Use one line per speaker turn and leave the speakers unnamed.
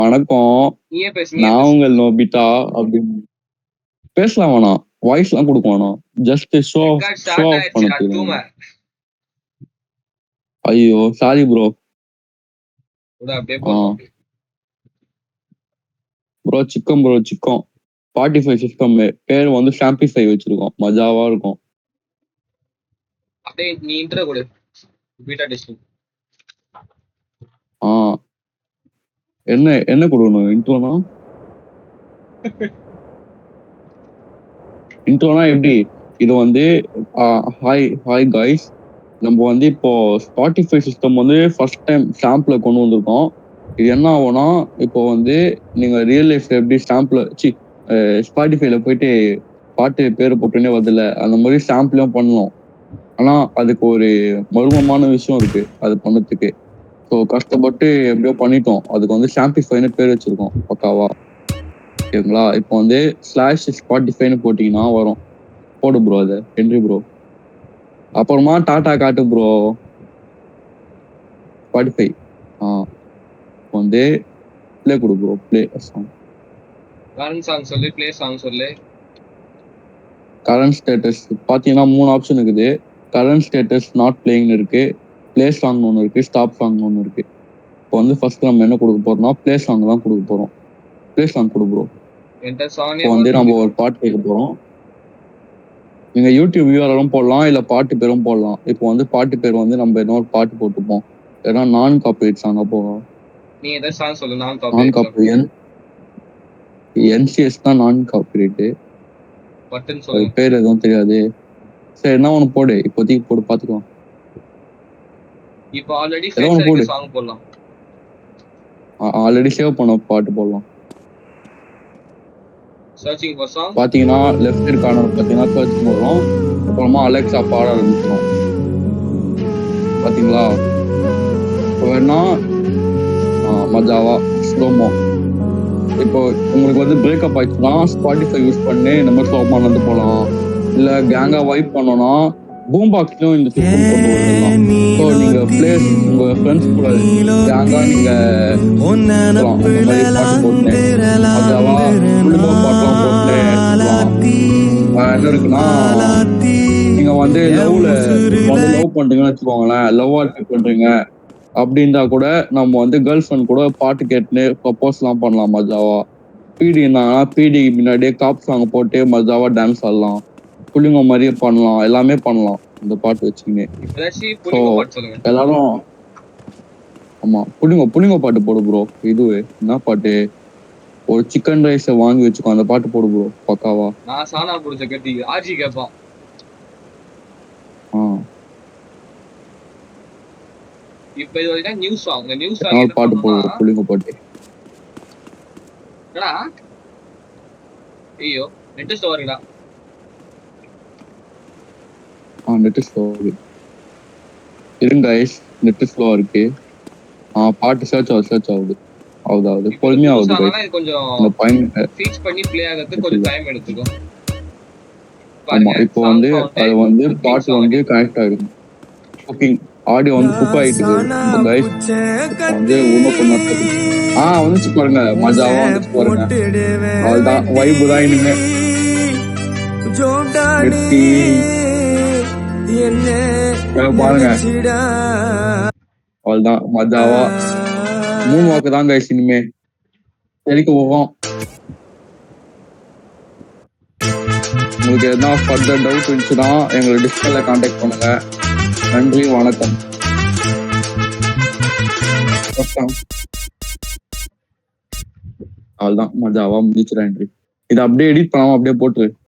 வணக்கம். நான் உங்கள் நோபிட்டா அப்படின்னு பேசலாம் வேணாம். வாய்ஸ்லாம் குடுக்க வேணாம். ஜஸ்ட் ஷோ ஆஃப் பண்ணதுக்கு. ஐயோ! Sorry bro. ப்ரோ சிக்கம் ப்ரோ சிக்கம். Spotify சிஸ்டம் பேர் வந்து ஷாம்பிஃபை வச்சிருக்கோம். மஜாவா இருக்கும்.
அப்படியே நீ இன்ட்ரோ கொடு. Beta testing.
என்ன கொடுக்கணும் இன்ட்ரோனா? இன்ட்ரோனா எப்படி? இது வந்து ஹாய் காய்ஸ். நம்ம வந்து இப்போ Spotify சிஸ்டம் வந்து ஃபர்ஸ்ட் டைம் ஸ்டாம்ப்ல கொண்டு வந்திருக்கோம். இது என்ன ஆகும்னா இப்போ வந்து நீங்க ரியல் லைஃப்ல எப்படி ஸ்டாம்ப்ல Spotifyல போயிட்டு பாட்டு பேரை போட்டுனே வருதுல்ல, அந்த மாதிரி ஸ்டாம்ப்லயும் பண்ணலாம். ஆனா அதுக்கு ஒரு மர்மமான விஷயம் இருக்கு அது பண்ணதுக்கு. ஸோ கஷ்டப்பட்டு எப்படியோ பண்ணிட்டோம். அதுக்கு வந்து ஷாம்பிஃபைன்னு பேர் வச்சிருக்கோம் பக்காவா. ஓகேங்களா? இப்போ வந்து /Spotifyன்னு போட்டீங்கன்னா வரும். போடு ப்ரோ அதை ஹென்றி ப்ரோ. அப்புறமா டாடா காட்டு ப்ரோ. Spotify வந்து ப்ளே கொடு bro. Play song.
Current song சொல்லு, ப்ளே சாங் சொல்லு.
கரண்ட் ஸ்டேட்டஸ் பார்த்தீங்கன்னா 3 ஆப்ஷன் இருக்குது. கரண்ட் ஸ்டேட்டஸ் நாட் பிளேயிங்னு இருக்கு, ப்ளே சாங் ஒன்று இருக்கு, ஸ்டாப் சாங் ஒன்று இருக்கு. இப்போ வந்து ஃபர்ஸ்ட் நம்ம என்ன கொடுக்க போறோம்னா ப்ளே சாங் தான் கொடுக்க போறோம். ப்ளே சாங் கொடு ப்ரோ. இப்போ வந்து நம்ம ஒரு பாட்டு கேட்க போறோம். நீங்க யூடியூப் வியூஆரும் போடலாம், இல்ல பாட்டு பேரும் போடலாம். இப்போ வந்து பாட்டு பேர் வந்து நம்ம இன்னொரு பாட்டு போட்டுப்போம். ஏன்னா நான் காப்பிரைட் சாங்கா போகும்.
நீ ஏதாவது சாங் சொல்லு. நான்
காப்பிரைட் NCS தான் நான் காப்பிரைட்.
பட்டன் சொல்லு.
பேர் எதுவும் தெரியாது. சரி என்ன ஒன்று போடு. இப்போதைக்கு போடு பார்த்துக்கலாம்.
இப்போ ஆல்ரெடி சேவ் பண்ண சாங் போடலாம்.
ஆல்ரெடி சேவ் பண்ண பாட்டு போடலாம்.
சர்ச்சிங் ஃபார் சாங்
பாத்தீங்கன்னா லெஃப்ட் சைடு கார்னர் பாத்தீங்கன்னா சர்ச் போடுறோம். அப்புறமா அலெக்சா பாட ஆரம்பிச்சிடும். பாத்தீங்களா? இப்போ வேணா மஜாவா ஸ்லோமோ. இப்போ உங்களுக்கு வந்து பிரேக்கப் ஆயிடுச்சுன்னா Spotify யூஸ் பண்ணி இந்த மாதிரி ஸ்லோமா நடந்து போகலாம். இல்ல கேங்கா வைப் பண்ணோம்னா பூம் பாக்ஸ்லயும் இந்த சிஸ்டம் கொண்டு வந்துடலாம். ஸோ நீங்க பிளேஸ் உங்க ஃப்ரெண்ட்ஸ் கூட கேங்கா நீங்க அந்த மாதிரி பாட்டு போட்டு மஜாவா குடும்ப பாட்டுலாம் போட்டு என்ன இருக்குன்னா நீங்க வந்து லவ் பண்றீங்கன்னு வச்சுக்கோங்களேன். லவ் ஆர்ட் பண்றீங்க அப்படின்னா கூட நம்ம வந்து கேர்ள் ஃப்ரெண்ட் கூட பாட்டு கேட்டுன்னு ப்ரப்போஸ் எல்லாம் பண்ணலாம் மஜாவா. பிடி இருந்தாங்கன்னா பிடி முன்னாடியே காப் சாங் போட்டு மஜாவா டான்ஸ் ஆடலாம். புள்ளிங்க மாதிரியே பண்ணலாம். எல்லாமே பண்ணலாம் இந்த பாட்டு வச்சுக்கின்னு. எல்லாரும் ஆமா புள்ளிங்க பாட்டு போடு ப்ரோ. இதுவே என்ன பாட்டு? ஒரு சிக்கன் ரைஸ் வாங்கி வச்சுக்கோ, அந்த பாட்டு போடு ப்ரோ பக்காவா.
நான் சானா புடிச்ச கட்டி ஆஜி கேட்பான். இப்போ இது வந்து நியூ சாங். இந்த நியூ சாங்
பாட்டு போடு புள்ளிங்க பாட்டு.
என்னடா? ஐயோ நெட் ஸ்டோரிடா.
நெட் ஸ்லோ இருங்க गाइस. நெட் ஸ்லோ இருக்கு. பாட்டு சர்ச் ஆகுது. அதாவது பொறுமையா ஆகுது गाइस.
கொஞ்சம்
இந்த பாயிண்ட்
ஃபீச் பண்ணி ப்ளே ஆகிறதுக்கு கொஞ்சம் டைம் எடுத்துக்கும்.
ஆமா இப்போ வந்து அது வந்து பாட்டு வந்து கனெக்ட் ஆகும். குக்கிங் ஆடியோ வந்து குக் ஆயிட்டு இருக்கு गाइस. வந்து உள்ள பண்ணாத வந்துச்சு பாருங்க. மஜாவா வந்துச்சு பாருங்க. அவ்வளவுதான் வைப் தான் இனிமே. பாருங்க அவ்வளவுதான் மஜாவா 3 வாக்கு தான் गाइस இனிமே. சரிக்கு போவோம். உங்களுக்கு எதனா ஃபர்தர் டவுட் இருந்துச்சுன்னா எங்களை டிஸ்பிளேல கான்டாக்ட் பண்ணுங்க. நன்றி வணக்கம். அவ்வளவுதான் மஜாவா முடிச்சிடறேன். இதை அப்படியே எடிட் பண்ணாம அப்படியே போட்டு